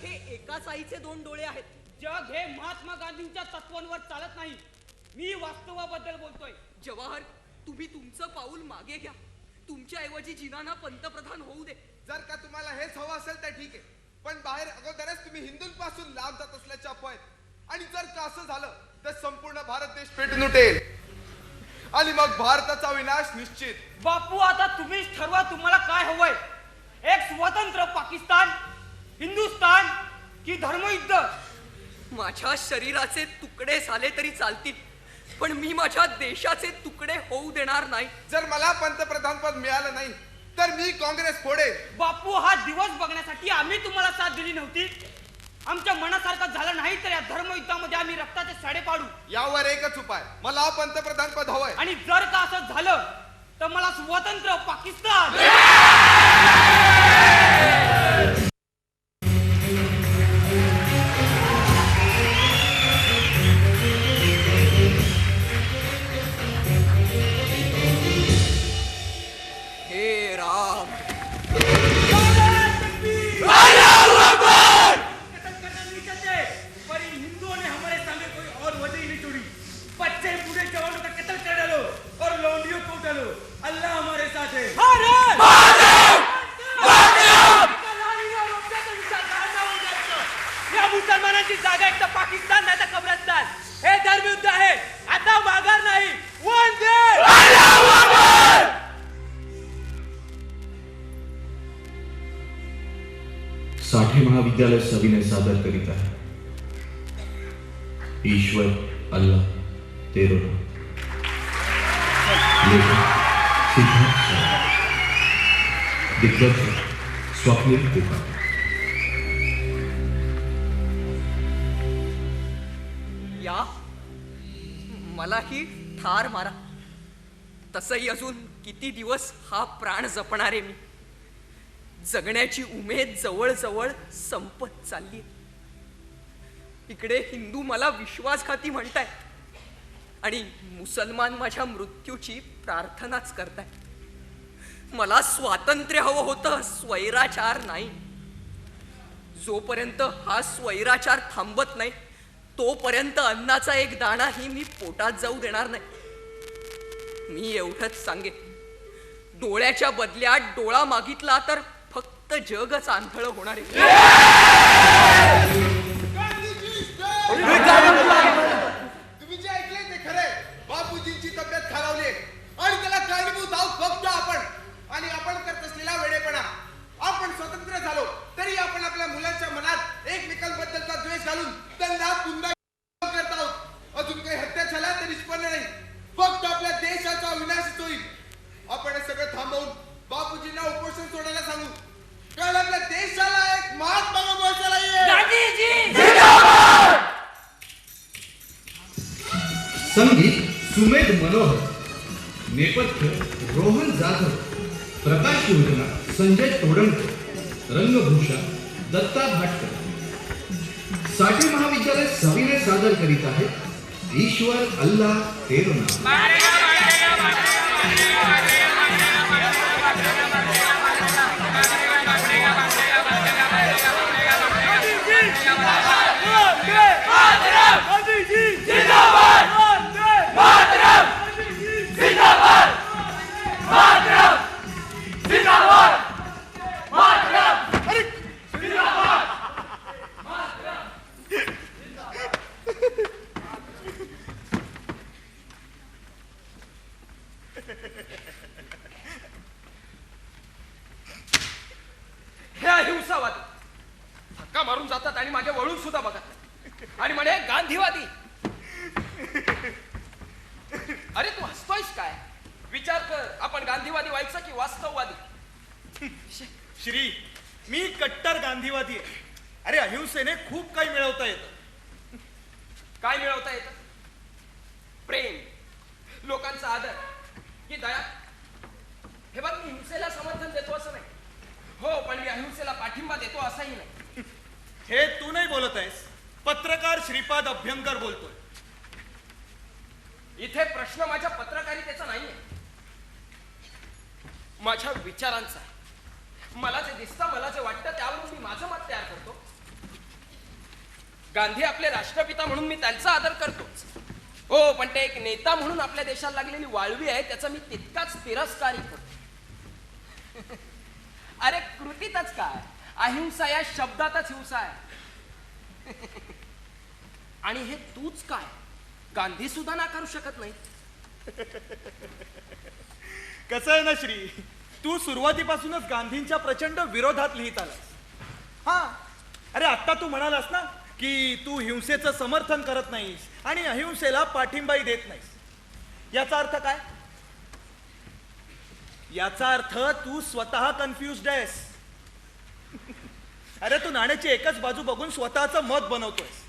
हे एकाच आईचे दोन डोळे आहेत. जग हे महात्मा गांधींच्या तत्वांवर चालत नाही. मी वास्तवाबद्दल बोलतोय. जवाहर, तुम्ही तुमचं पाऊल मागे घ्या. तुमच्या ऐवजी जिनाना पंतप्रधान होऊ दे. जर का तुम्हाला हेच हवं असेल तर ठीक आहे, पण बाहेर अगोदरच तुम्ही हिंदूंपासून लांब जात असल्याच्या अफवा आहेत. आणि जर का असं झालं तर संपूर्ण भारत देश पेटून उठेल आणि मग भारताचा विनाश निश्चित. बापू, आता तुम्हीच ठरवा तुम्हाला काय हवंय. एक स्वतंत्र पाकिस्तान, हिंदुस्तान की धर्मयुद्ध? माझ्या शरीराचे तुकडे झाले तरी चालतील, पण मी माझ्या देशाचे तुकडे होऊ देणार नाही. जर मला पंतप्रधान पद मिळालं नाही तर मी काँग्रेस फोडेल. बापू, हा दिवस बघण्यासाठी आम्ही तुम्हाला साथ दिली नव्हती. आमच्या मनासारखं झालं नाही तर या धर्मयुद्धामध्ये आम्ही रक्ताचे साडे पाडू. यावर एकच उपाय, मला पंतप्रधान पद हवंय. आणि जर का असं झालं तर मला स्वतंत्र पाकिस्तान. हे राम, पर इन हिंदुओं ने हमारे सामने कोई और वजह ही नहीं छोड़ी. बच्चे बूढ़े जवानों का कत्ल कर डालो और लौंडियों को डालो. अल्लाह हमारे साथ है. या मुसलमानांची जागा एक तर पाकिस्तान नाही तर कब्रस्तान. हे धर्मयुद्ध आहे, आता माघार नाही. वंदे साठे महाविद्यालय सविनय सादर करीत आहे ईश्वर अल्लाह तेरो नाम. लेखक सिद्धार्थ शाह, दिग्दर्शक स्वप्नील कुका. या मलाही ठार मारा. तसही अजून किती दिवस हा प्राण जपणारे मी. जगण्याची उमेद जवळजवळ संपत चालली. इकडे हिंदू मला विश्वासघाती म्हणताय आणि मुसलमान माझ्या मृत्यूची प्रार्थनाच करताय. मला स्वातंत्र्य हवं होतं, स्वैराचार नाही. जोपर्यंत हा स्वैराचार थांबत नाही तोपर्यंत अन्नाचा एक दाणाही मी पोटात जाऊ देणार नाही. मी एवढंच सांगेन, डोळ्याच्या बदल्यात डोळा मागितला तर फक्त जगच आंधळ होणार आहे. तुम्ही जे ऐकले ते खरे. बापूजींची तब्येत खालावली आणि त्याला कारणीभूत आहोत फक्त आपण आणि आपण करत असलेला वेडेपणा. आपण स्वतंत्र झालो तरी आपण आपल्या मुलांच्या मनात एकमेकांबद्दलचा द्वेष घालून त्यांना पुन्हा करत आहोत. अजून काही हत्या झाल्या तरी निष्पन्न नाही, फक्त आपल्या देशाचा विनाशच होईल. आपण हे सगळं थांबवून बापूजींना उपोषण सोडायला सांगू, कारण आपल्या देशाला एक महात्मा बनवायचा संगीत सुमेध मनोहर, नेपथ्य रोहन जाधव, प्रकाश योजना संजय तोडणकर, रंगभूषा दत्ता भाटकर. साठे महाविद्यालय सविनय सादर करीत आहे ईश्वर अल्लाह तेरो नाम. हे अहिंसावादी धक्का मारून जातात आणि मागे वळून सुद्धा बघत आणि म्हणे गांधीवादी. अरे तू हसतोयस काय? विचार कर, आपण गांधीवादी व्हायचं की वास्तववादी? श्री, मी कट्टर गांधीवादी आहे. अरे अहिंसेने खूप काही मिळवता येतं. काय मिळवता येतं? प्रेम, लोकांचा आदर की दया? हे बघ, मी हिंसेला समर्थन देतो असं नाही हो, पण मी अहिंसेला पाठिंबा देतो असंही नाही. हे तू नाही बोलत आहेस, पत्रकार श्रीपाद अभ्यंकर बोलतोय. इथे प्रश्न माझ्या पत्रकारितेचा नाहीये, माझ्या विचारांचा आहे. मला जे दिसतं, मला जे वाटतं त्यावरून मी माझं मत तयार करतो. गांधी आपले राष्ट्रपिता म्हणून मी त्यांचा आदर करतोच. हो, पण ते एक नेता म्हणून आपल्या देशाला लागलेली वाळवी आहे त्याचा मी तितकाच तिरस्कारही करतो. अरे कृतीतच काय, अहिंसा या शब्दातच हिंसा आहे. आणि हे तूच काय, गांधी सुद्धा नाकारू शकत नाही. कसं आहे ना श्री, तू सुरुवातीपासूनच गांधींच्या प्रचंड विरोधात लिहित आलास. हा, अरे आत्ता तू म्हणालास ना की तू हिंसेचं समर्थन करत नाहीस आणि अहिंसेला पाठिंबाही देत नाहीस. याचा अर्थ काय? याचा अर्थ तू स्वतः कन्फ्युज्ड आहेस. अरे तू नाण्याची एकच बाजू बघून स्वतःचं मत बनवतोयस,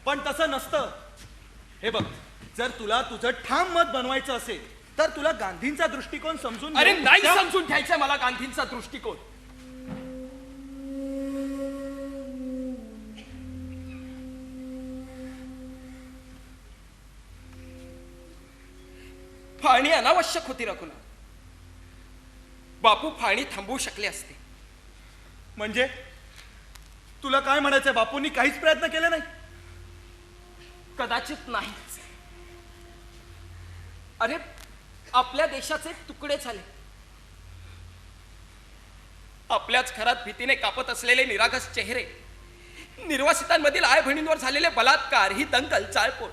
पण तसं नसतं. हे बघ, जर तुला तुझं ठाम मत बनवायचं असेल तर तुला गांधींचा दृष्टिकोन समजून अरे घेऊन नाही त्या- समजून घ्यायचा मला गांधींचा दृष्टिकोन. फाळणी अनावश्यक होती रघुनाथ. बापू फाळणी थांबवू शकले असते. म्हणजे तुला काय म्हणायचंय? बापूंनी काहीच प्रयत्न केले नाही? कदाचित नाहीच. अरे आपल्या देशाचे तुकडे झाले. आपल्याच घरात भीतीने कापत असलेले निरागस चेहरे, निर्वासितांमधील आय बहिणींवर झालेले बलात्कार, ही दंगल, चाळपोळ,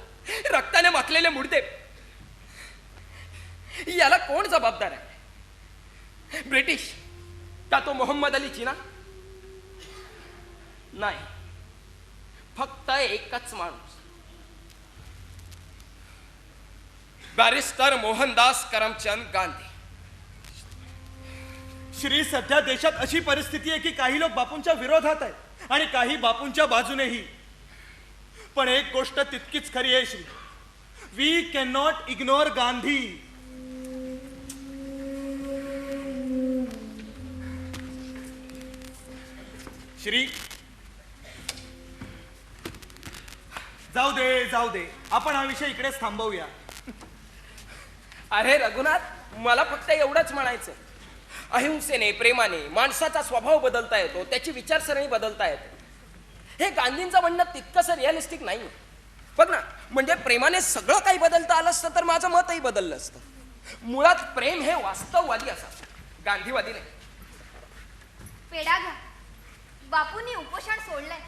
रक्ताने माखलेले मुडदे, याला कोण जबाबदार आहे? ब्रिटिश का तो मोहम्मद अली जिना? नाही, फक्त एकच माणूस, बॅरिस्टर मोहनदास करमचंद गांधी. श्री, सध्या देशात अशी परिस्थिती आहे की काही लोक बापूंच्या विरोधात आहेत आणि काही बापूंच्या बाजूनेही. पण एक गोष्ट तितकीच खरी आहे Shri, we can not ignore Gandhi. Shri, जाऊ दे, आपण हा विषय इकडेच थांबवूया. अरे रघुनाथ, मला फक्त एवढंच म्हणायचं, अहिंसेने, प्रेमाने माणसाचा स्वभाव बदलता येतो, त्याची विचारसरणी बदलता येते. हे गांधींचं म्हणणं तितकंसं रिअलिस्टिक नाही. बघ ना, म्हणजे प्रेमाने सगळं काही बदलता आलं असतं तर माझं मतही बदललं असतं. मुळात प्रेम हे वास्तववादी असावं, गांधीवादी नाही. पेढा घ्या. बापूंनी उपोषण सोडलंय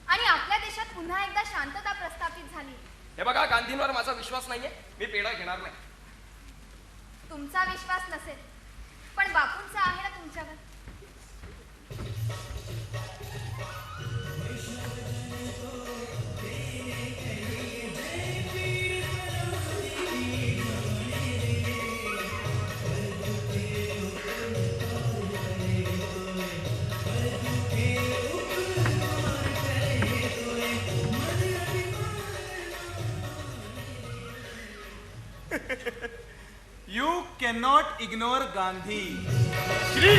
आणि आपल्या देशात पुन्हा एकदा शांतता प्रस्थापित झाली. हे बघा, गांधींवर माझा विश्वास नाहीये, मी पेढा घेणार नाही. तुमचा विश्वास नसेल, पण बापूंचा आहे ना तुमच्यावर. You cannot ignore Gandhi. Shri!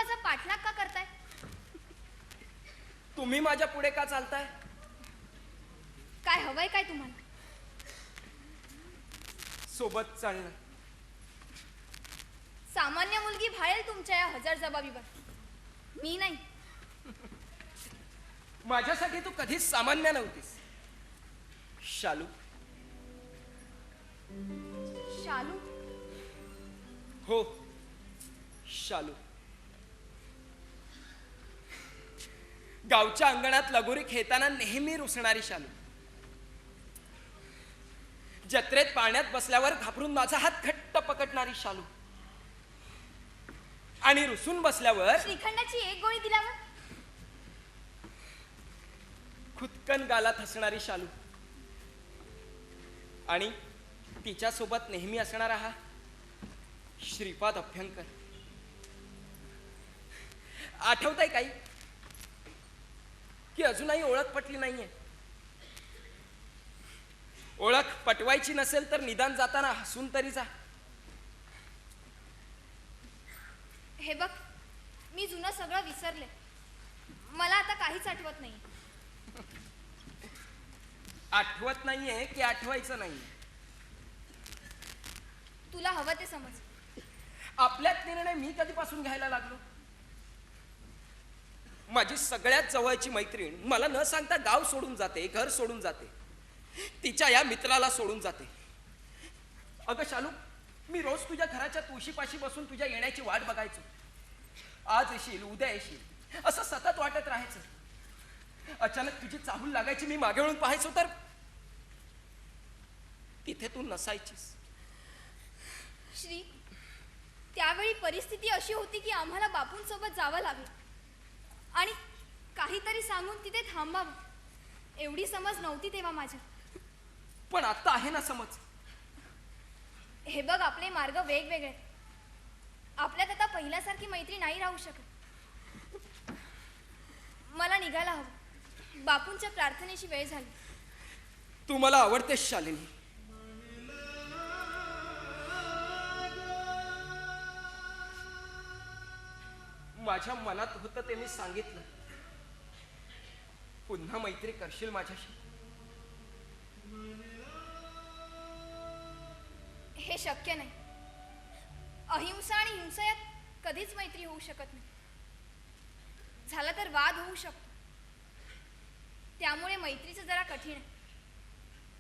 माझा पाठलाग का करताय? तुम्ही माझ्या पुढे का चालताय? काय हवंय काय तुम्हाला? सोबत चालणं. सामान्य मुलगी भाळेल तुमच्या या हजार जबाबीवर, मी नाही. माझ्यासाठी तू कधीच सामान्य नव्हतीस शालू. शालू? हो, शालू. गावच्या अंगणात लगोरी खेळताना नेहमी रुसणारी शालू. जत्रेत पाळण्यात बसल्यावर घाबरून माझा हात घट्ट पकडणारी शालू. आणि रुसून बसल्यावर श्रीखंडाची एक गोळी दिल्यावर खुदकन गालात हसणारी शालू. आणि तिच्यासोबत नेहमी असणारा हा श्रीपाद अभ्यंकर. आठवतंय काही की अजूनही ओळख पटली नाहीये? ओळख पटवायची नसेल तर निदान जाताना हसून तरी जा. हे बघ, मी जुनं सगळं विसरले. मला आता काहीच आठवत नाही. आठवत नाहीये की आठवायचं नाहीये? तुला हवं ते समज. आपल्यात निर्णय मी कधीपासून घ्यायला लागलो? माझी सगळ्यात जवळची मैत्रीण मला न सांगता गाव सोडून जाते, घर सोडून जाते, तिच्या या मित्राला सोडून जाते. अगं शालू, मी रोज तुझ्या घराच्या तुळशीपाशी बसून तुझ्या येण्याची वाट बघायचो. आज येशील, उद्या येशील, असं सतत वाटत राहायचं. अचानक तुझी चाहूल लागायची. मी मागे वळून पाहायचो तर तिथे तू नसायचीस. श्री, त्यावेळी परिस्थिती अशी होती की आम्हाला बापूंसोबत जावं लागलं आणि काहीतरी सांगून तिथे थांबावं. एवढी समज नव्हती तेव्हा माझ्या. पण आता आहे ना समज. हे बघ, आपले मार्ग वेगवेगळे. आपल्यात आता पहिल्यासारखी मैत्री नाही राहू शकत. मला निघायला हवं. बापूंच्या प्रार्थनेची वेळ झाली. तू मला आवडतेस शालिनी. माझ्या मनात होतं ते मी सांगितलं. पुन्हा मैत्री करशील माझ्याशी? हे शक्य नाही. अहिंसा आणि हिंसा यात कधीच मैत्री होऊ शकत नाही. झाला तर वाद होऊ शकतो. त्यामुळे मैत्रीचं जरा कठीण आहे.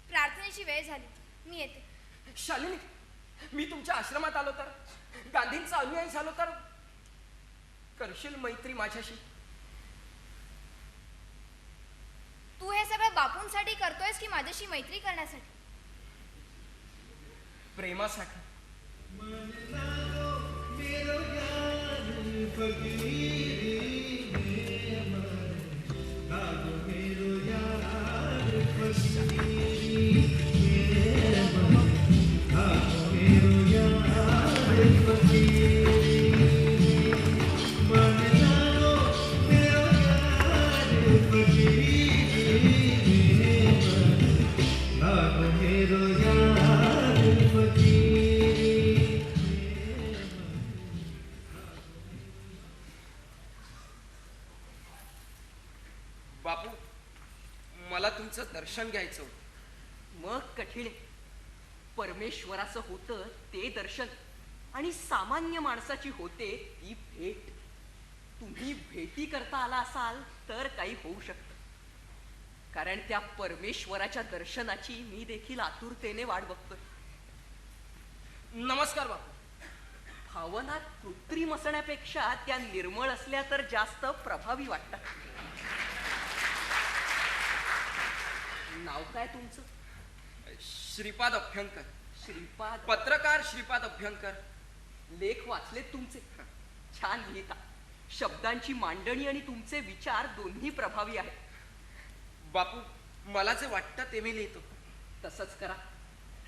प्रार्थनेची वेळ झाली, मी येते. शालिनी, मी तुमच्या आश्रमात आलो तर, गांधींचा अनुयायी झालो तर करशील मैत्री माझ्याशी? तू हे सगळं बापूंसाठी करतोयस की माझ्याशी मैत्री करण्यासाठी? प्रेमासाठी. बापू, मला तुमचं दर्शन घ्यायचं होतं. मग कठीण आहे. परमेश्वराचं होतं ते दर्शन आणि सामान्य माणसाची होते ती भेट. तुम्ही भेटी करता आला असाल तर काही होऊ शकतं. कारण त्या परमेश्वराच्या दर्शनाची मी देखील आतुरतेने वाट बघतोय. नमस्कार बापू. भावना कृत्रिम असण्यापेक्षा त्या निर्मळ असल्या तर जास्त प्रभावी वाटतात. नाव काय तुमचं? श्रीपाद अभ्यंकर. श्रीपाद. पत्रकार श्रीपाद अभ्यंकर. लेख वाचलेत तुमचे? छान लिहिता. शब्दांची मांडणी आणि तुमचे विचार दोन्ही प्रभावी आहेत. बापू, मला जे वाटतं ते मी लिहितो. तसंच करा.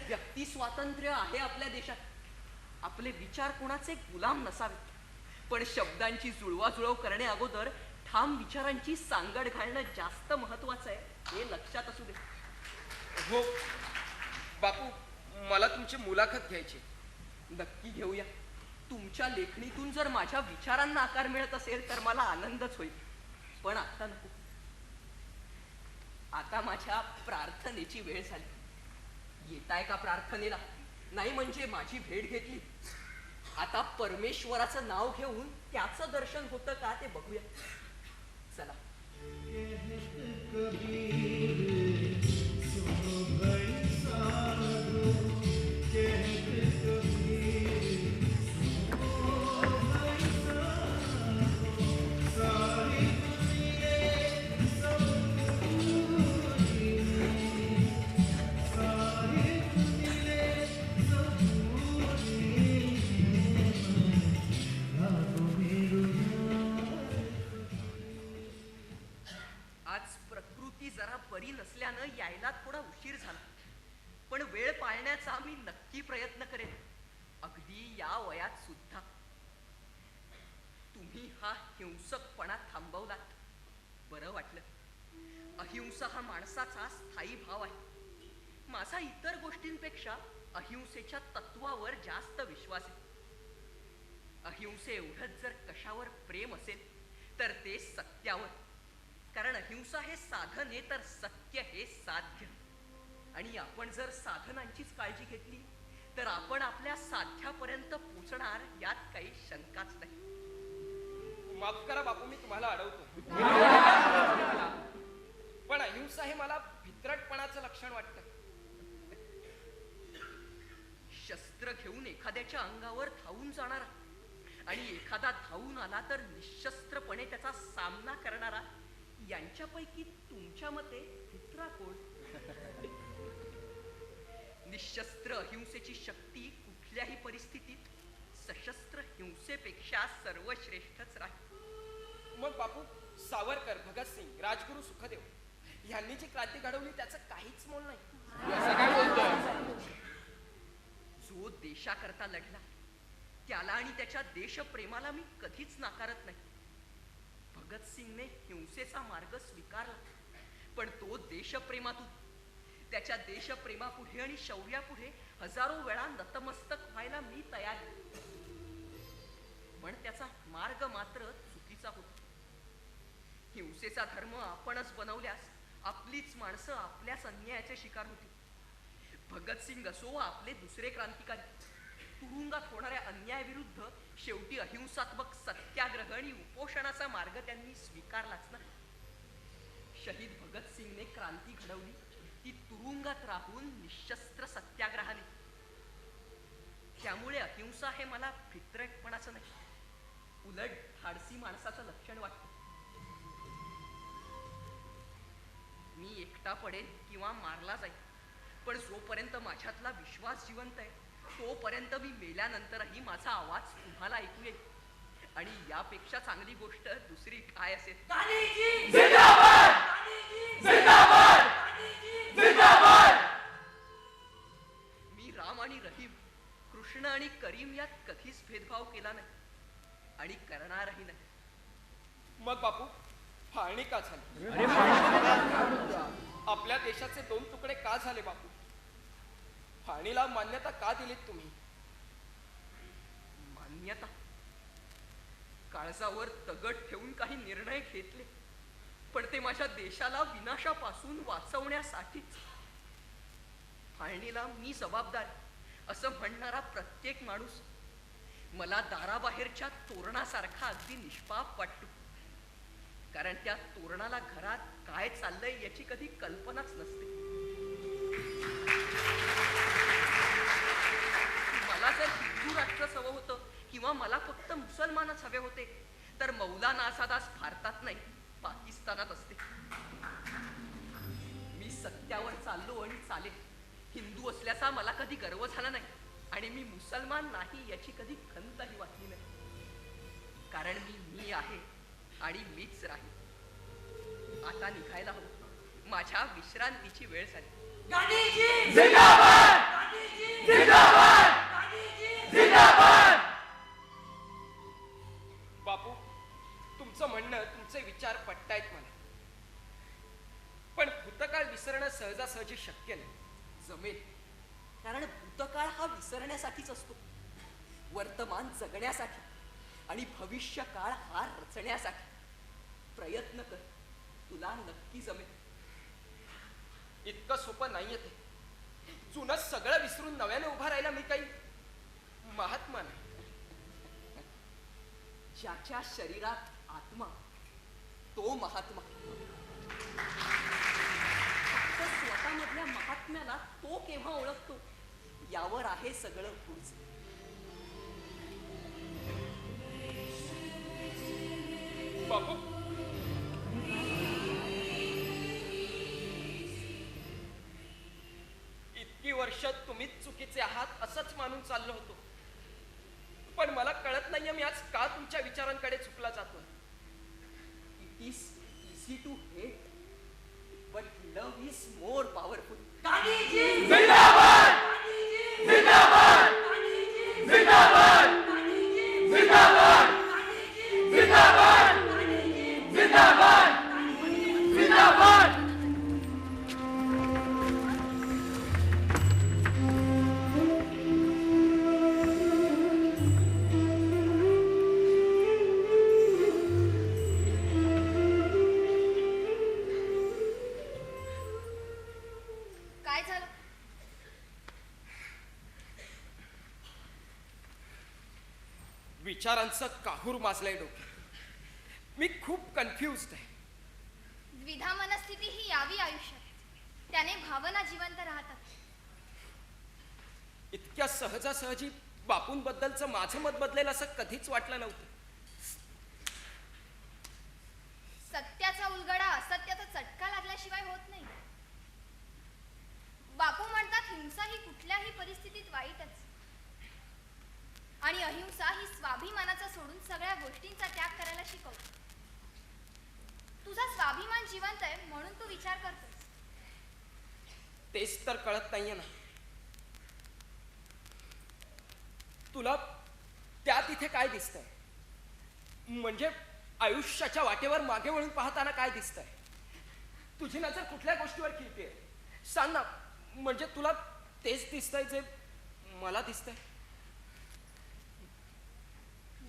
व्यक्ती स्वातंत्र्य आहे आपल्या देशात. आपले विचार कोणाचे गुलाम नसावेत. पण शब्दांची जुळवाजुळव करणे अगोदर ठाम विचारांची सांगड घालणं जास्त महत्वाचं आहे, हे लक्षात असू दे. हो बापू, मला तुमची मुलाखत घ्यायची. नक्की घेऊया. तुमच्या लेखणीतून जर माझ्या विचारांना आकार मिळत असेल तर मला आनंदच होईल, पण आता नको. आता माझ्या प्रार्थनेची वेळ झाली. येताय का प्रार्थनेला? नाही म्हणजे माझी भेट घेतली. आता परमेश्वराचं नाव घेऊन त्याचं दर्शन होतं का ते बघूया. चला. आज प्रकृती जरा बरी नसल्यानं यायला थोडा उशीर झाला, पण वेळ पाळण्याचा मी नक्की प्रयत्न करेन, अगदी या वयात सुद्धा. तुम्ही हा हिंसकपणा थांबवलात, बरं वाटलं. अहिंसा हा माणसाचा स्थायी भाव आहे. माझा इतर गोष्टींपेक्षा अहिंसेच्या तत्वावर जास्त विश्वास आहे. अहिंसे एवढंच जर कशावर प्रेम असेल तर ते सत्यावर. कारण अहिंसा हे साधन आहे तर सत्य हे साध्य. आणि आपण जर साधनांचीच काळजी घेतली तर आपण आपल्या साध्यापर्यंत पोचणार यात काही शंकाच नाही. माफ करा बापू, मी तुम्हाला अडवतो, पण अहिंसा हे मला भित्रटपणाचं लक्षण वाटतं. शस्त्र घेऊन एखाद्याच्या अंगावर धावून जाणारा आणि एखादा धावून आला तर निशस्त्रपणे त्याचा सामना करणारा, यांच्यापैकी तुमच्या मते भित्रा कोण? निशस्त्र अहिंसेची शक्ती कुठल्याही परिस्थितीत सशस्त्र हिंसेपेक्षा सर्वश्रेष्ठच राहील. मग बापू, सावरकर, भगतसिंग, राजगुरू सुखदेव यांनी जी क्रांती घडवली त्याचं काहीच मोल नाही. जो देशाकरता लढला त्याला आणि त्याच्या देशप्रेमाला मी कधीच नाकारत नाही. भगतसिंगने हिंसेचा मार्ग स्वीकारला, पण तो देशप्रेमातून. त्याच्या देशप्रेमापुढे आणि शौर्यापुढे हजारो वेळा नतमस्तक व्हायला मी तयार आहे. पण त्याचा मार्ग मात्र चुकीचा होता. हिंसेचा धर्म आपणच बनवल्यास आपलीच माणसं आपल्याच अन्यायाचे शिकार होती. भगतसिंग असो आपले दुसरे क्रांतिकारी, तुरुंगात होणाऱ्या अन्यायाविरुद्ध शेवटी अहिंसात्मक सत्याग्रह आणि उपोषणाचा मार्ग त्यांनी स्वीकारलाच ना. शहीद भगतसिंगने क्रांती घडवली ती तुरुंगात राहून निशस्त्र सत्याग्रहाने. त्यामुळे अहिंसा हे मला भित्रटपणाचं नाही, उलट धाडसी माणसाचं लक्षण वाटतं. मी एकटा पडेल किंवा मारला जाईल, पण जोपर्यंत माझ्यातला विश्वास जिवंत आहे तोपर्यंत मी मेल्यानंतरही माझा आवाज तुम्हाला ऐकू येईल. आणि यापेक्षा चांगली गोष्ट दुसरी काय असेल? मी राम आणि रहीम, कृष्ण आणि करीम यात कधीच भेदभाव केला नाही आणि करणारही नाही. मग बापू, फाळणी का झाली? आपल्या देशाचे 2 तुकडे का झाले बापू? फाळणीला मान्यता का दिलीत तुम्ही? मान्यता? काळजावर दगड ठेवून काही निर्णय घेतले, पण ते माझ्या देशाला विनाशापासून वाचवण्यासाठीच. फाळणीला मी जबाबदार असं म्हणणारा प्रत्येक माणूस मला दाराबाहेरच्या तोरणासारखा अगदी निष्पाप वाटतो. कारण त्या तोरणाला घरात काय चाललंय याची कधी कल्पनाच नसते. मला जर हिंदू राष्ट्रच हवं होतं किंवा मला फक्त मुसलमानच हवे होते तर मौलाना आझाद आज भारतात नाही पाकिस्तानात असते. मी सत्यावर चाललो आणि चालेल. हिंदू असल्याचा मला कधी गर्व झाला नाही आणि मी मुसलमान नाही याची कधी खंतही वाटली नाही. कारण मी आहे आणि मीच राहील. आता निघायला हवं, माझ्या विश्रांतीची वेळ झाली. बापू, तुमचं म्हणणं, तुमचे विचार पटतायत मला, पण भूतकाळ विसरणं सहजासहजी शक्य नाही. जमेल, कारण भूतकाळ हा विसरण्यासाठीच असतो. वर्तमान जगण्यासाठी आणि भविष्य काळ हा रचण्यासाठी प्रयत्न कर. तुला नक्की जमेल. इतकं सोपं नाहीये ते. जुनं सगळं विसरून नव्याने उभा राहायला मी काही महात्मा नाही. ज्याच्या शरीरात आत्मा तो महात्मा. फक्त स्वतःमधल्या महात्म्याला तो केव्हा ओळखतो यावर आहे सगळं पुढचं. बापू, इतकी वर्ष तुम्हीच चुकीचे आहात असंच मानून चाललो होतो. पण मला कळत नाहीये मी आज का तुमच्या विचारांकडे चुकला जातो. It is easy to hate but love is more powerful. काय झालं? विचारांचं काहूर माजलंय डोकं. मी खूप कन्फ्युज्ड आहे. द्विधा मनस्थिती ही यावी आयुष्यात. त्याने भावना जिवंत राहतात. इतक्या सहजासहजी बापूंबद्दलचं माझं मत बदलेल असं कधीच वाटलं नव्हतं. सत्याचा उलगडा असत्याचा चटका लागल्याशिवाय होत नाही. बापू म्हणतात हिंसा ही कुठल्याही परिस्थितीत वाईटच आणि अहिंसा ही स्वाभिमानाचा सोडून सगळ्या गोष्टींचा त्याग करायला शिकवते. तुझा स्वाभिमान जिवंत आहे म्हणून तू विचार करतोस. तेच तर कळत नाहीये ना. तुला त्या तिथे काय दिसतंय? म्हणजे आयुष्याच्या वाटेवर मागे वळून पाहताना काय दिसतंय? तुझी नजर कुठल्या गोष्टीवर खिळतेय? सांग ना. म्हणजे तुला तेच दिसतंय जे मला दिसतंय?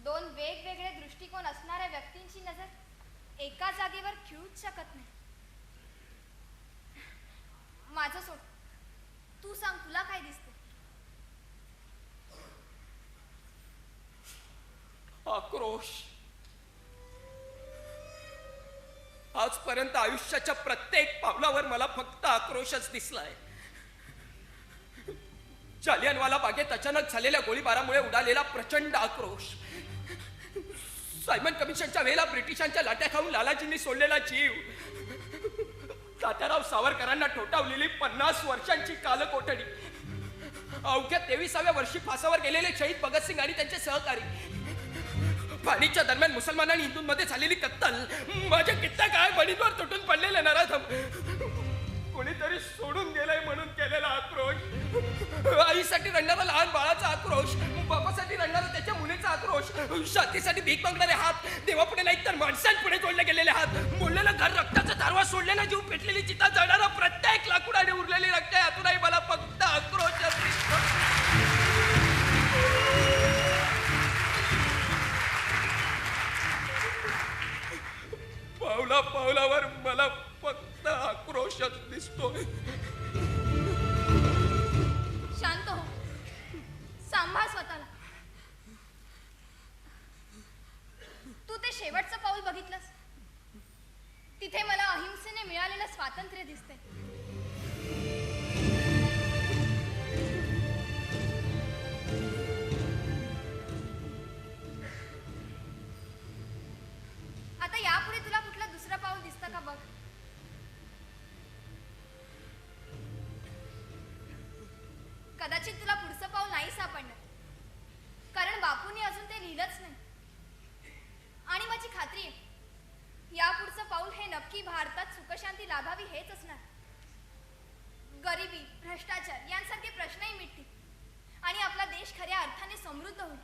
दोन वेगवेगळे दृष्टिकोन असणाऱ्या व्यक्तींची नजर एका जागेवर खिळूच शकत नाही. माझं सोड. तू सांग तुला काय दिसते? आक्रोश. आजपर्यंत आयुष्याच्या प्रत्येक पावलावर मला फक्त आक्रोशच दिसलाय. जालियनवाला बागेत अचानक झालेल्या गोळीबारामुळे उडालेला प्रचंड आक्रोश. सायमन कमिशनच्या वेळेला ब्रिटिशांच्या लाट्या खाऊन लालाजींनी सोडलेला जीव. तात्याराव सावरकरांना ठोठावलेली 50 वर्षांची कालकोठडी. अवघ्या 23व्या वर्षी फासावर गेलेले शहीद भगतसिंग आणि त्यांचे सहकारी. फाळणीच्या दरम्यान मुसलमान आणि हिंदूंमध्ये झालेली कत्तल. माझ्या कित्येक काय बळींवर तुटून पडलेले नराधम. कोणीतरी सोडून गेलंय म्हणून केलेला आक्रोश. आईसाठी रडणारा लहान बाळाचा आक्रोश. बापासाठी रडणारा त्याच्या मुलीचा आक्रोश. शांतीसाठी भीक मागणारे हात. देवापुढे नाही तर माणसांपुढे जोडले गेलेले हात. मोडलेलं घर, रक्ताचा धारवा, सोडलेला जीव, पेटलेली चिता, जळणारा प्रत्येक लाकूड आणि उरलेली रक्त यातूनही मला फक्त आक्रोश दिसतो. पावला पावलावर मला फक्त आक्रोशच दिसतोय. शांत हो. सांभाळ स्वतःला. तू ते शेवटचं पाऊल बघितलंस? तिथे मला अहिंसेने मिळालेलं स्वातंत्र्य दिसते. आता यापुढे तुला कुठलं दुसरं पाऊल दिसतं का बघ. कदाचित तुला पुढचं पाऊल नाही सापडणार, कारण बापूंनी अजून ते लिहिलंच नाही. आणि माझी खात्री आहे यापुढचं पाऊल हे नक्की भारतात सुखशांती लाभावी हेच असणार. गरिबी, भ्रष्टाचार यांसारखे प्रश्नही मिटतील आणि आपला देश खऱ्या अर्थाने समृद्ध होईल.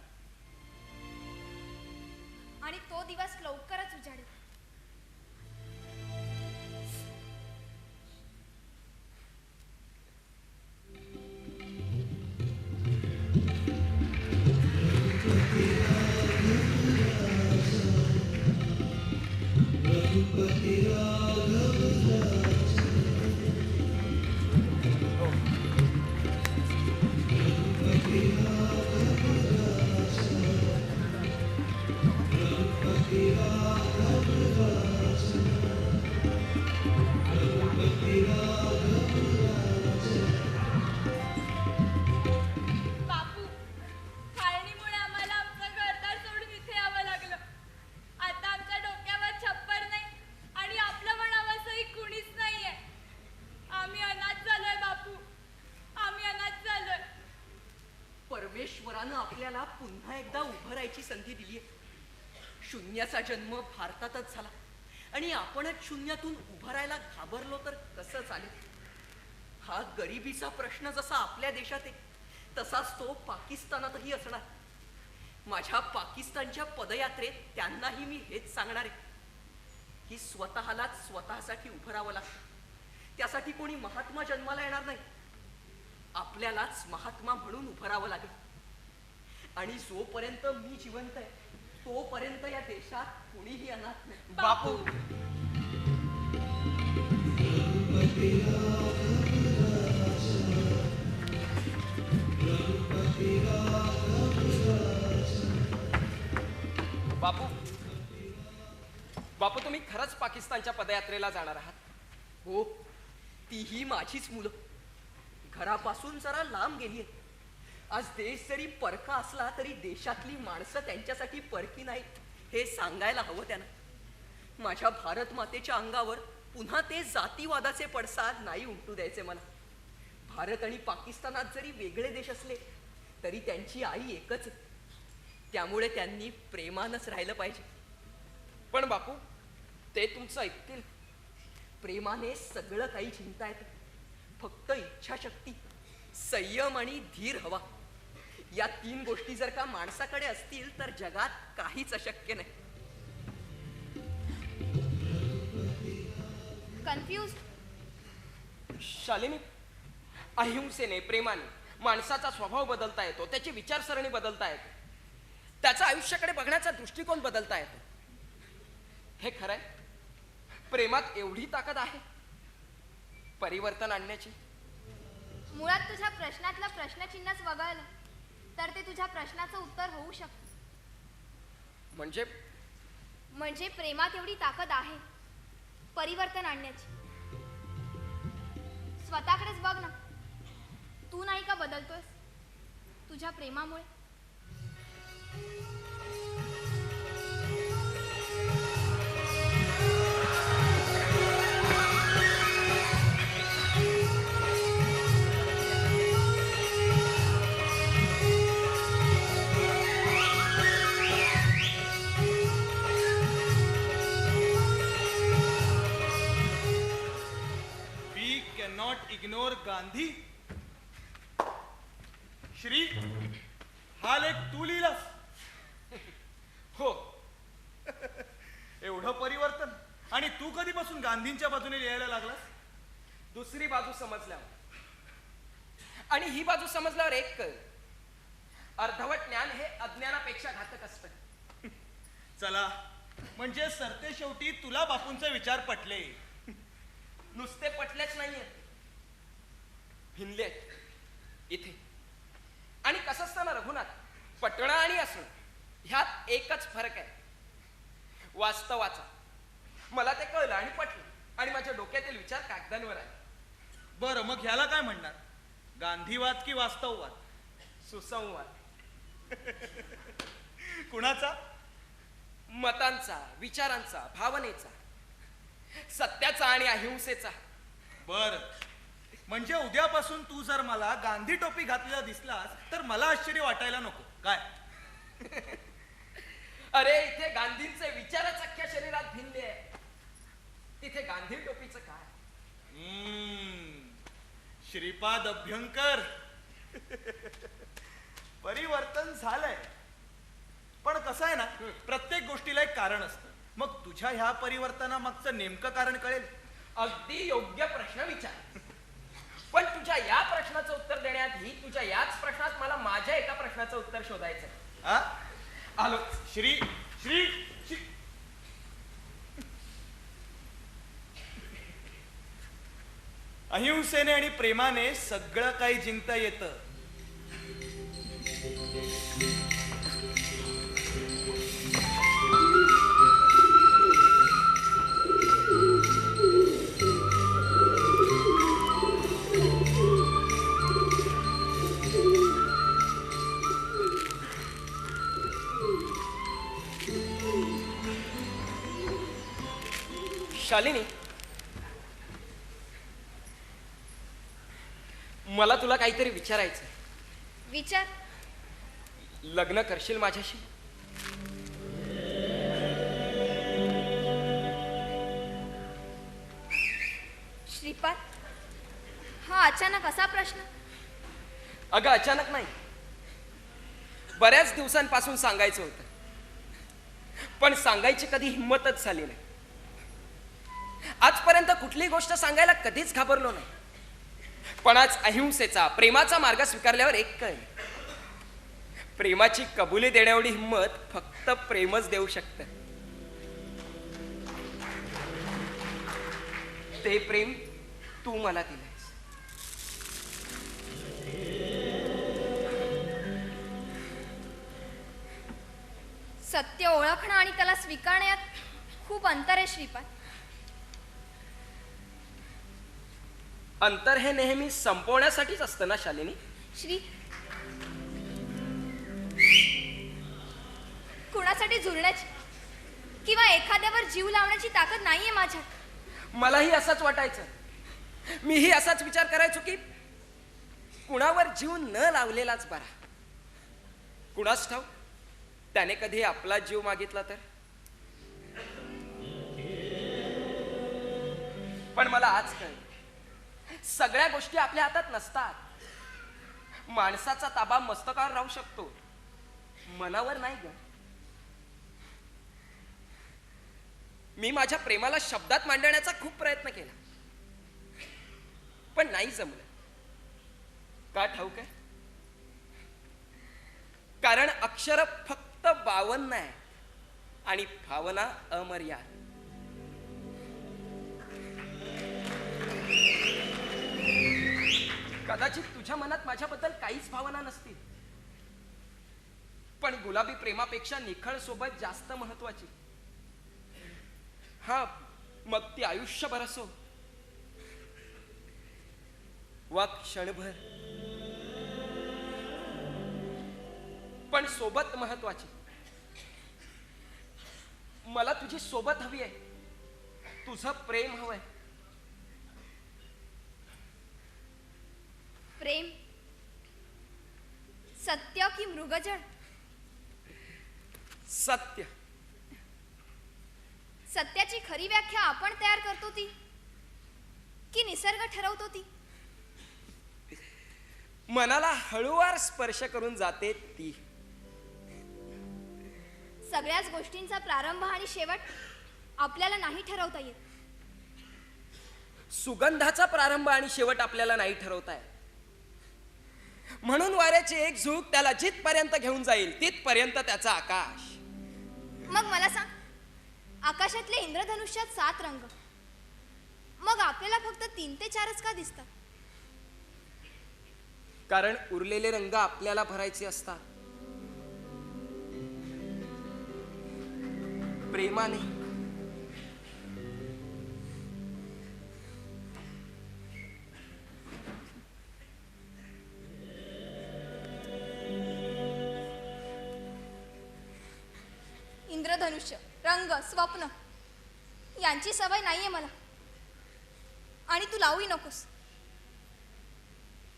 आणि तो दिवस लवकरच उजाडेल. बापू, फाळणीमुळे आम्हाला आमचं घरदार सोडून इथे यावं लागलं. आता आमच्या डोक्यावर छप्पर नाही आणि आपलं म्हणावंसंही कुणीच नाहीये. आम्ही अनाथ झालोय बापू, आम्ही अनाथ झालोय. परमेश्वरानं आपल्याला पुन्हा एकदा उभं राहायची संधी दिली आहे. शून्याचा जन्म भारतातच झाला आणि आपणच शून्यातून उभं राहायला घाबरलो तर कसं चालेल? हा गरिबीचा प्रश्न जसा आपल्या देशात आहे तसाच तो पाकिस्तानातही असणार. माझ्या पाकिस्तानच्या पदयात्रेत त्यांनाही मी हेच सांगणार आहे की स्वतःलाच स्वतःसाठी उभं राहावं लागतं. त्यासाठी कोणी महात्मा जन्माला येणार नाही, आपल्यालाच महात्मा म्हणून उभं राहावं लागेल. आणि जोपर्यंत मी जिवंत आहे तोपर्यंत या देशात कोणीही अनाथ नाही. बापू, बापू, बापू तुम्ही खरंच पाकिस्तानच्या पदयात्रेला जाणार आहात? हो, तीही माझीच मुलं घरापासून जरा लांब गेली. आज देश जरी परका असला तरी देशातली माणसं त्यांच्यासाठी परकी नाहीत हे सांगायला हवं त्यांना. माझ्या भारत मातेच्या अंगावर पुन्हा ते जातीवादाचे पडसाद नाही उमटू द्यायचे मला. भारत आणि पाकिस्तानात जरी वेगळे देश असले तरी त्यांची आई एकच आहे. त्यामुळे त्यांनी प्रेमानंच राहिलं पाहिजे. पण बापू, ते तुमचं ऐकतील? प्रेमाने सगळं काही चिंता येतं. फक्त इच्छाशक्ती, संयम आणि धीर हवा. या 3 गोष्टी जर का माणसाकडे असतील तर जगात काहीच अशक्य नाही. कन्फ्यूज. शालिनी, अहिंसेने, प्रेमाने माणसाचा स्वभाव बदलता येतो, त्याची विचारसरणी बदलता येते, त्याच्या आयुष्याकडे बघण्याचा दृष्टिकोन बदलता येतो. हे खरंय, प्रेमात एवढी ताकद आहे परिवर्तन आणण्याची. मुळात तुझ्या प्रश्नातलं प्रश्नचिन्हच वगळलं तर ते तुझ्या प्रश्नाचं उत्तर होऊ शकतं. म्हणजे प्रेमात एवढी ताकद आहे परिवर्तन आणण्याची. स्वतःकडेच बघ ना, तू नाही का बदलतोयस तुझ्या प्रेमामुळे? इग्नोर गांधी. श्री, हा लेख तू लिहिलास? हो. एवढं परिवर्तन, आणि तू कधीपासून गांधींच्या बाजूने लिहायला लागलास? दुसरी बाजू समजल्यावर आणि ही बाजू समजल्यावर एक कळ, अर्धवट ज्ञान हे अज्ञानापेक्षा घातक असतं. चला, म्हणजे सरते शेवटी तुला बापूंचे विचार पटले. नुसते पटलेच नाहीये, भिनलेत इथे. आणि कसं असतं ना रघुनाथ, पटणं आणि असणं ह्यात एकच फरक आहे, वास्तवाचा. मला ते कळलं आणि पटलं, आणि माझ्या डोक्यातील विचार कागदांवर आहे. बरं, मग ह्याला काय म्हणणार? गांधीवाद की वास्तववाद? सुसंवाद. कुणाचा? मतांचा, विचारांचा, भावनेचा, सत्याचा आणि अहिंसेचा. बर, म्हणजे उद्यापासून तू जर मला गांधी टोपी घातलेला दिसलास तर मला आश्चर्य वाटायला नको काय? अरे, इथे गांधींचे विचारच अख्ख्या शरीरात भिनले आहे, तिथे गांधी टोपीचं काय? श्रीपाद अभ्यंकर, परिवर्तन झालंय. पण कसं आहे ना, प्रत्येक गोष्टीला एक कारण असतं. मग तुझ्या ह्या परिवर्तनामागचं नेमकं कारण कळेल. अगदी योग्य प्रश्न विचार. पण तुझ्या या प्रश्नाचं उत्तर देण्याआधी तुझ्या याच प्रश्नात मला माझ्या एका प्रश्नाचं उत्तर शोधायचंय. आलो. श्री श्री श्री अहिंसेने आणि प्रेमाने सगळं काही जिंकता येतं. शालिनी, मला तुला काहीतरी विचारायचं. विचार. लग्न करशील माझ्याशी? श्रीपाद, हा अचानक असा प्रश्न? अगं अचानक नाही, बऱ्याच दिवसांपासून सांगायचं होतं, पण सांगायची कधी हिंमतच झाली नाही. आजपर्यंत कुठली गोष्ट सांगायला कधीच घाबरलो नाही, पण आज अहिंसेचा प्रेमाचा मार्ग स्वीकारल्यावर एक कळलं, प्रेमाची कबुली देण्याएवढी हिंमत फक्त प्रेमच देऊ शकतं. ते प्रेम तू मला दिलंयस. सत्य ओळखणं आणि त्याला स्वीकारण्यात खूप अंतर आहे श्रीपाद. अंतर हे नेहमी संपवण्यासाठीच असतं ना शालिनी? श्री, कुणासाठी झुरण्याची किंवा एखाद्यावर जीव लावण्याची ताकद नाहीये माझ्यात. मलाही असंच वाटायचं. मीही असाच विचार करायचो की कुणावर जीव न लावलेलाच बरा. कुणास ठाऊक त्याने कधी आपला जीव मागितला तर. पण मला आज कळलं, सगळ्या गोष्टी आपल्या हातात नसतात. माणसाचा ताबा मस्तकावर राहू शकतो, मनावर नाही ग. मी माझ्या प्रेमाला शब्दात मांडण्याचा खूप प्रयत्न केला, पण नाही जमलं. का ठाऊक आहे? कारण अक्षर फक्त 52 आहे आणि भावना अमर्याद. कदाचित तुझ्या मनात माझ्याबद्दल काहीच भावना नसतील, पण गुलाबी प्रेमापेक्षा निखळ सोबत जास्त महत्वाची. हा, मग ती आयुष्यभर असो वा क्षणभर, पण सोबत महत्वाची. मला तुझी सोबत हवी आहे, तुझं प्रेम हवंय. प्रेम सत्य की मृगजळ? सत्य. सत्याची खरी व्याख्या आपण तयार करतो ती की निसर्ग ठरवतो ती? मनाला हळूवार स्पर्श करून जाते ती. सगळ्याच गोष्टींचा प्रारंभ आणि शेवट आपल्याला नाही ठरवता येत. सुगंधाचा प्रारंभ आणि शेवट आपल्याला नाही ठरवता येत. म्हणून वाऱ्याची एक झुक त्याला जिथपर्यंत घेऊन जाईल तिथपर्यंत त्याचा आकाश. मग मला सांग, आकाशातले इंद्रधनुष्यात 7 रंग, मग आपल्याला फक्त 3 ते 4च का दिसतात? कारण उरलेले रंग आपल्याला भरायचे असतात प्रेमाने. इंद्रधनुष्य, रंग, स्वप्न यांची सवय नाहीये मला, आणि तू लावूही नकोस.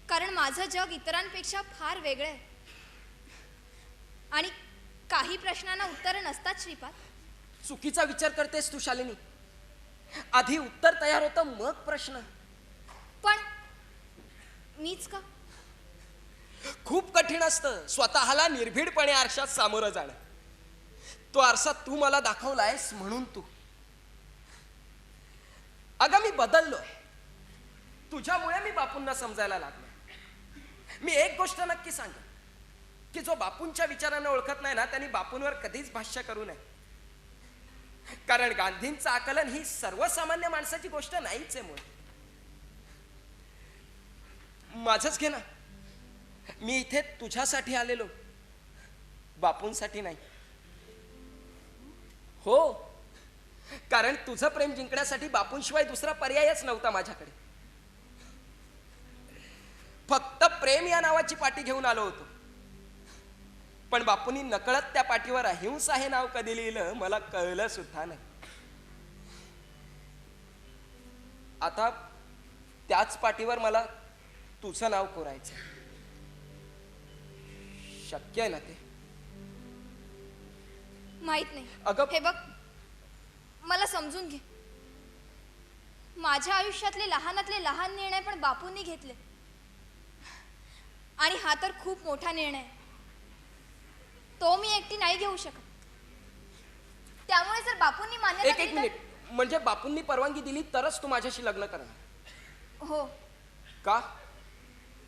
कारण माझं जग इतरांपेक्षा फार वेगळं आहे आणि काही प्रश्नांना उत्तरं नसतात श्रीपाद. चुकीचा विचार करतेस तू शालिनी. आधी उत्तर तयार होतं मग प्रश्न. पण मीच का? खूप कठीण असतं स्वतःला निर्भीडपणे आरशात सामोरं जाणं. तो आरसा तू मला दाखवलायस म्हणून तू. अगं मी बदललोय तुझ्यामुळे. मी बापूंना समजायला लागलो. मी एक गोष्ट नक्की सांगेन की जो बापूंच्या विचारांना ओळखत नाही ना त्यांनी बापूंवर कधीच भाष्य करू नये. कारण गांधींचं आकलन ही सर्वसामान्य माणसाची गोष्ट नाहीच आहे. मुळे माझंच घे ना. मी इथे तुझ्यासाठी आलेलो, बापूंसाठी नाही. हो, कारण तुझं प्रेम जिंकण्यासाठी बापूंशिवाय दुसरा पर्यायच नव्हता माझ्याकडे. फक्त प्रेम या नावाची पाटी घेऊन आलो होतो, पण बापूंनी नकळत त्या पाठीवर अहिंसा हे नाव कधी लिहिलं मला कळलं सुद्धा नाही. आता त्याच पाठीवर मला तुझं नाव कोरायचं. शक्य आहे ना ते? माहित नाही. अगं हे बघ, मला समजून घे. माझ्या आयुष्यातले लहानातले लहान निर्णय पण बापूंनी घेतले, आणि हा तर खूप मोठा निर्णय आहे. तो मी एकटी नाही घेऊ शकत. त्यामुळे जर बापूंनी मान्यता एक दिली तर- मिनिट, म्हणजे बापूंनी परवानगी दिली तरच तू माझ्याशी लग्न करणार? हो, का?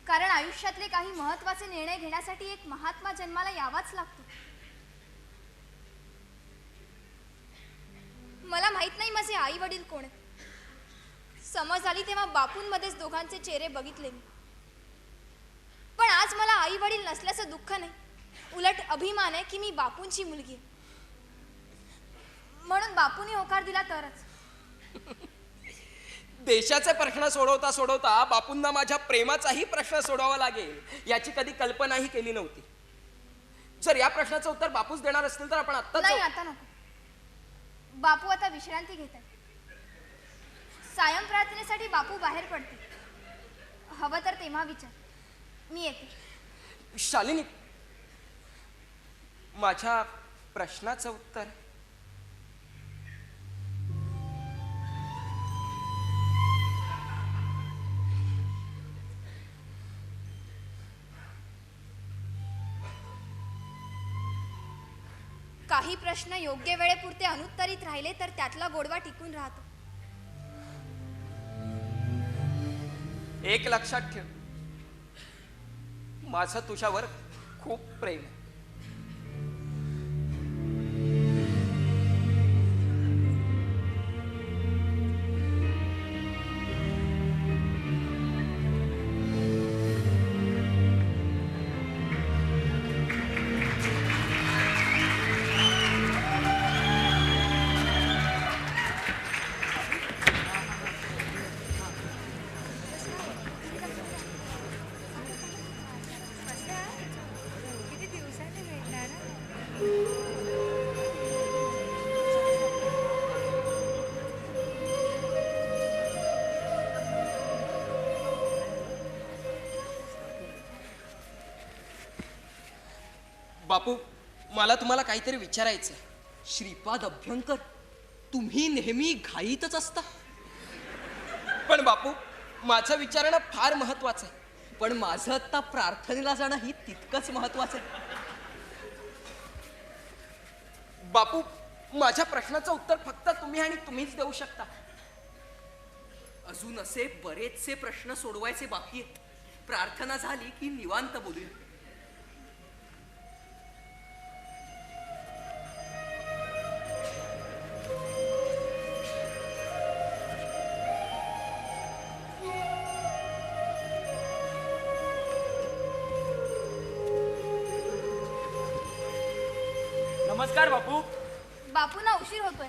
कारण आयुष्यातले काही महत्त्वाचे निर्णय घेण्यासाठी एक महात्मा जन्माला यावाच लागतो. मला माहित नाही माझे आई वडील कोण आहेत. समज आली तेव्हा बापूंमध्येच दोघांचे चेहरे बघितले मी. पण आज मला आई वडील नसल्याचं दुःख नाही, उलट अभिमान आहे की मी बापूंची मुलगी आहे. म्हणून बापूंनी होकार दिला तरच. देशाचे प्रश्न सोडवता सोडवता बापूंना माझ्या प्रेमाचाही प्रश्न सोडवावा लागेल याची कधी कल्पनाही केली नव्हती. जर या प्रश्नाचं उत्तर बापूच देणार असतील तर आपण आत्ता नाही, आता नको. बापू आता विश्रांती घेतात. सायं प्रार्थनेसाठी बापू बाहेर पडते. हवं तर तेव्हा विचार. मी येते. शालिनी, माझ्या प्रश्नाचं उत्तर काही प्रश्न योग्य वेळेपुरते अनुत्तरित राहिले तर त्यातला गोडवा टिकून राहतो. एक लक्षात ठेव, माझं तुझ्यावर खूप प्रेम आहे. किती दिवसांनी भेटणार. बापू, मला तुम्हाला काहीतरी विचारायचं आहे. श्रीपाद अभ्यंकर, तुम्ही नेहमी घाईतच असता. पण बापू, माझं विचारणं फार महत्वाचं आहे. पण माझं आता प्रार्थनेला जाणं ही तितकंच महत्वाचं आहे. बापू, माझ्या प्रश्नाचं उत्तर फक्त तुम्ही आणि तुम्हीच देऊ शकता. अजून असे बरेचसे प्रश्न सोडवायचे बाकी आहेत. प्रार्थना झाली की निवांत बोलूया. नमस्कार बापू. बापूंना उशीर होतोय.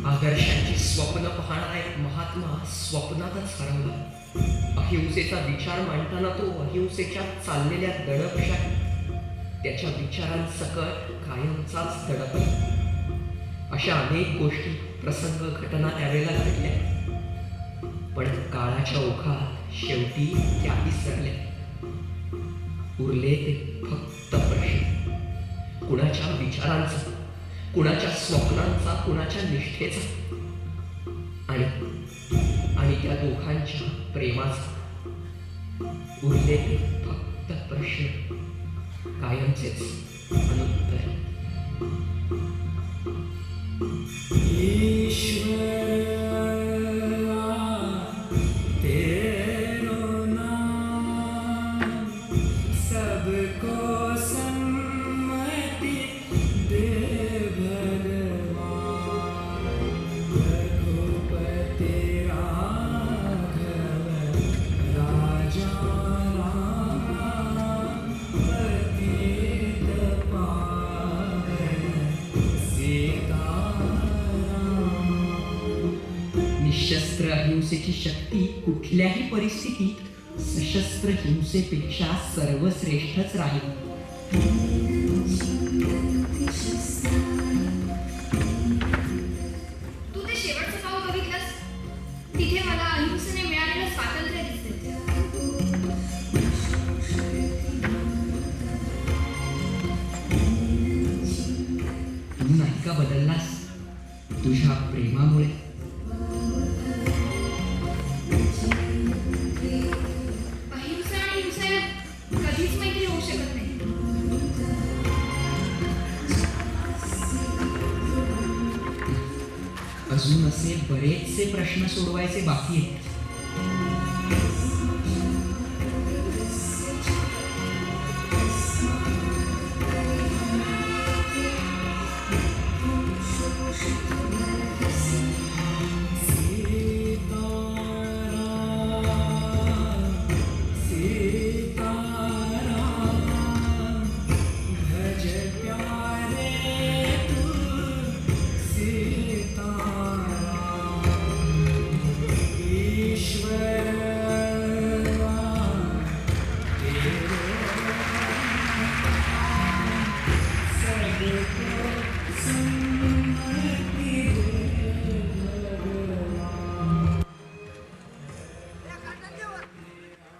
आदर्शांची स्वप्न पाहणारा एक महात्मा स्वप्नातच हरवला. अहिंसेचा विचार मांडताना तो अहिंसेच्या चाललेल्या दडपशाही त्याच्या विचारांसकट कायमचाच दडपला. अशा अनेक गोष्टी, प्रसंग, घटना त्यावेळेला घडल्या, पण काळाच्या ओघात शेवटी त्याही सरल्या. उरले ते फक्त प्रश्न, कुणाच्या विचारांचा, कुणाच्या स्वप्नांचा, कुणाच्या निष्ठेचा, आणि त्या दोघांच्या प्रेमाचा. उरले ते फक्त प्रश्न, कायमचेच अनुत्तर. निशस्त्र अहिंसेची शक्ती कुठल्याही परिस्थितीत सशस्त्र हिंसेपेक्षा सर्वश्रेष्ठच राहील. तू ते शेवटचं पाऊल बघितलंस? तिथे मला अहिंसेने मिळालेलं स्वातंत्र्य दिसते. तू नाही का बदललास तुझ्या प्रेमामुळे? अहिंसा आणि हिंसेत कधीच मैत्री होऊ शकत नाही. अजून असे बरेचसे प्रश्न सोडवायचे बाकी आहेत.